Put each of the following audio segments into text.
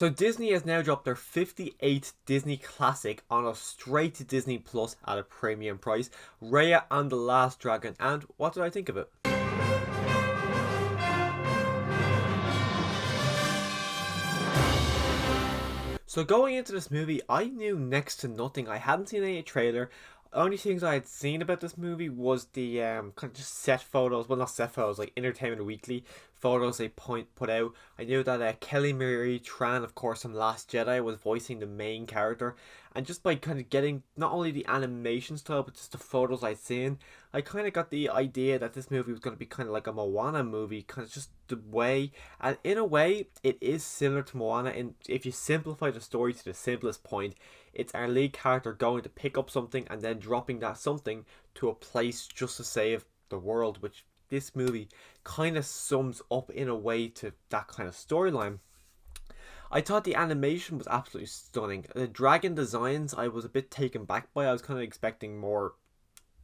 So Disney has now dropped their 58th Disney classic on a straight to Disney Plus at a premium price, Raya and the Last Dragon, and what did I think of it? So going into this movie, I knew next to nothing. I hadn't seen any trailer. Only things I had seen about this movie was the kind of just set photos. Well, not set photos, like Entertainment Weekly photos they put out. I knew that Kelly Marie Tran, of course, from Last Jedi, was voicing the main character. And just by kind of getting not only the animation style, but just the photos I'd seen, I kind of got the idea that this movie was going to be kind of like a Moana movie, kind of just the way, and in a way, it is similar to Moana. And if you simplify the story to the simplest point, it's our lead character going to pick up something and then dropping that something to a place just to save the world, which this movie kind of sums up in a way to that kind of storyline. I thought the animation was absolutely stunning. The dragon designs I was a bit taken back by. I was kind of expecting more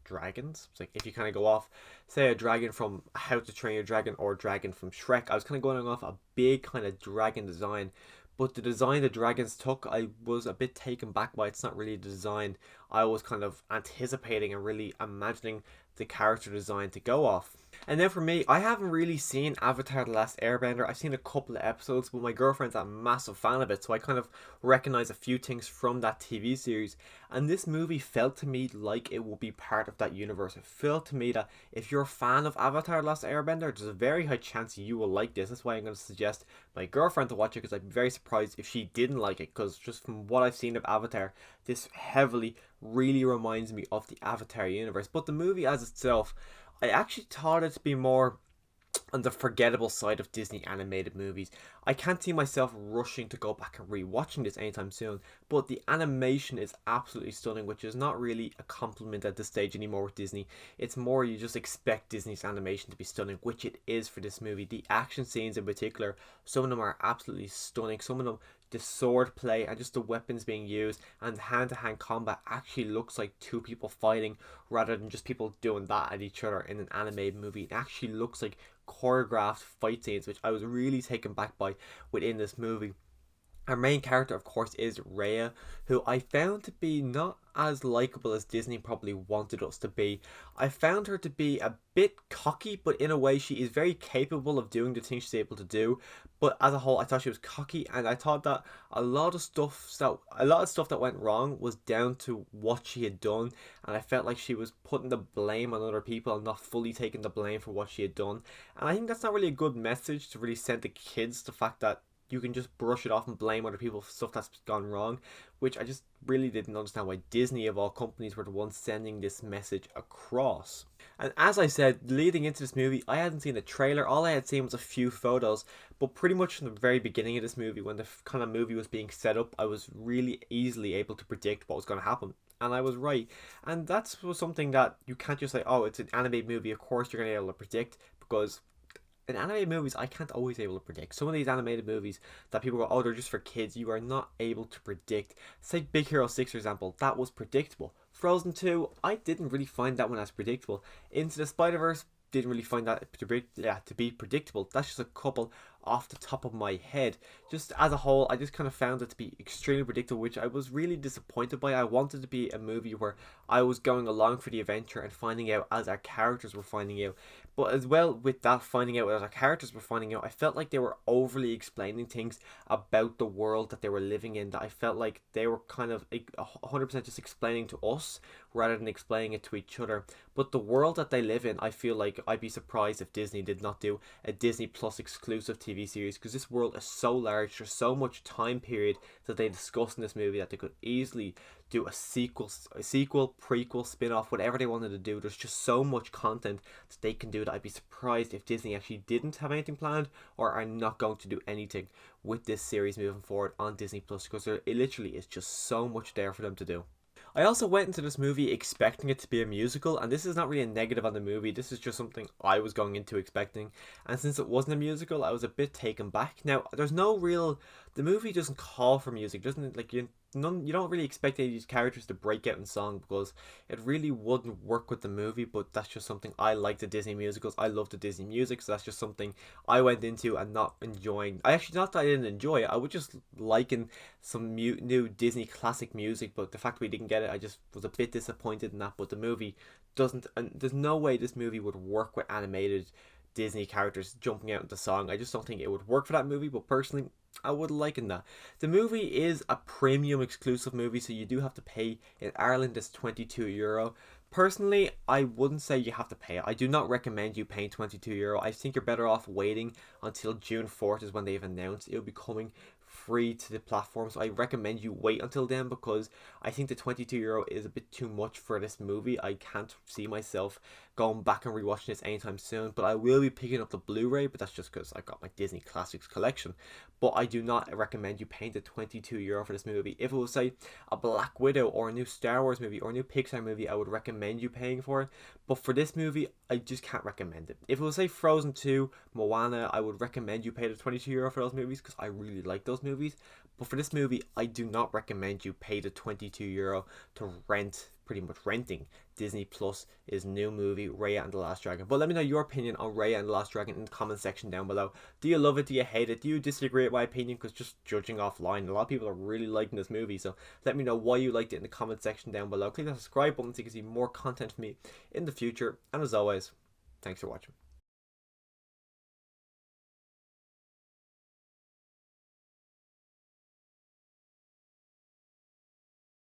dragons. It's like if you kind of go off, say a dragon from How to Train Your Dragon or a dragon from Shrek, I was kind of going off a big kind of dragon design. But the design the dragons took, I was a bit taken back by. It's not really the design I was kind of anticipating and really imagining the character design to go off. And then for me, I haven't really seen Avatar The Last Airbender. I've seen a couple of episodes, but my girlfriend's a massive fan of it, so I kind of recognize a few things from that TV series. And this movie felt to me like it will be part of that universe. It felt to me that if you're a fan of Avatar The Last Airbender, there's a very high chance you will like this. That's why I'm going to suggest my girlfriend to watch it, because I'd be very surprised if she didn't like it, because just from what I've seen of Avatar, this heavily really reminds me of the Avatar universe. But the movie as itself, I actually thought it to be more on the forgettable side of Disney animated movies. I can't see myself rushing to go back and rewatching this anytime soon, but the animation is absolutely stunning, which is not really a compliment at this stage anymore with Disney. It's more you just expect Disney's animation to be stunning, which it is for this movie. The action scenes in particular, some of them are absolutely stunning. Some of them, the sword play and just the weapons being used and hand-to-hand combat actually looks like two people fighting rather than just people doing that at each other in an animated movie. It actually looks like choreographed fight scenes, which I was really taken back by within this movie. Our main character, of course, is Raya, who I found to be not as likable as Disney probably wanted us to be. I found her to be a bit cocky, but in a way she is very capable of doing the things she's able to do. But as a whole, I thought she was cocky, and I thought that a lot of stuff that went wrong was down to what she had done, and I felt like she was putting the blame on other people and not fully taking the blame for what she had done. And I think that's not really a good message to really send to kids, the fact that you can just brush it off and blame other people for stuff that's gone wrong, which I just really didn't understand why Disney, of all companies, were the ones sending this message across. And as I said, leading into this movie, I hadn't seen a trailer. All I had seen was a few photos, but pretty much from the very beginning of this movie, when the kind of movie was being set up, I was really easily able to predict what was going to happen. And I was right. And that was something that you can't just say, oh, it's an animated movie, of course you're going to be able to predict, because in animated movies, I can't always be able to predict. Some of these animated movies that people go, oh, they're just for kids, you are not able to predict. Say Big Hero 6, for example, that was predictable. Frozen 2, I didn't really find that one as predictable. Into the Spider-Verse, didn't really find that to be predictable. That's just a couple off the top of my head. Just as a whole, I just kind of found it to be extremely predictable, which I was really disappointed by. I wanted to be a movie where I was going along for the adventure and finding out as our characters were finding out. But as well with that finding out as our characters were finding out, I felt like they were overly explaining things about the world that they were living in, that I felt like they were kind of 100% just explaining to us rather than explaining it to each other. But the world that they live in, I feel like I'd be surprised if Disney did not do a Disney Plus exclusive TV series, because this world is so large, there's so much time period that they discuss in this movie that they could easily do a sequel, prequel, spin-off, whatever they wanted to do. There's just so much content that they can do that I'd be surprised if Disney actually didn't have anything planned or are not going to do anything with this series moving forward on Disney Plus, because it literally is just so much there for them to do. I also went into this movie expecting it to be a musical, and this is not really a negative on the movie, this is just something I was going into expecting, and since it wasn't a musical, I was a bit taken back. Now, there's no real, the movie doesn't call for music, doesn't, like, none. You don't really expect any of these characters to break out in song because it really wouldn't work with the movie. But that's just something I like the Disney musicals. I love the Disney music, so that's just something I went into and not enjoying. I actually not that I didn't enjoy it. I would just liking some new Disney classic music, but the fact we didn't get it, I just was a bit disappointed in that. But the movie doesn't, and there's no way this movie would work with animated Disney characters jumping out into song. I just don't think it would work for that movie. But personally, I would liken that. The movie is a premium exclusive movie, so you do have to pay. In Ireland, it's €22. Personally, I wouldn't say you have to pay it. I do not recommend you paying €22. I think you're better off waiting until June 4th is when they've announced it'll be coming free to the platform. So I recommend you wait until then because I think the €22 is a bit too much for this movie. I can't see myself going back and rewatching this anytime soon, but I will be picking up the Blu-ray, but that's just because I got my Disney Classics collection. But I do not recommend you paying the €22 for this movie. If it was, say, a Black Widow or a new Star Wars movie or a new Pixar movie, I would recommend you paying for it. But for this movie, I just can't recommend it. If it was, say, Frozen 2, Moana, I would recommend you pay the €22 for those movies because I really like those movies. But for this movie, I do not recommend you pay the €22 to rent, pretty much renting Disney Plus is new movie Raya and the Last Dragon. But let me know your opinion on Raya and the Last Dragon in the comment section down below. Do you love it? Do you hate it? Do you disagree with my opinion? Because just judging offline, a lot of people are really liking this movie. So let me know why you liked it in the comment section down below. Click the subscribe button so you can see more content from me in the future. And as always, thanks for watching.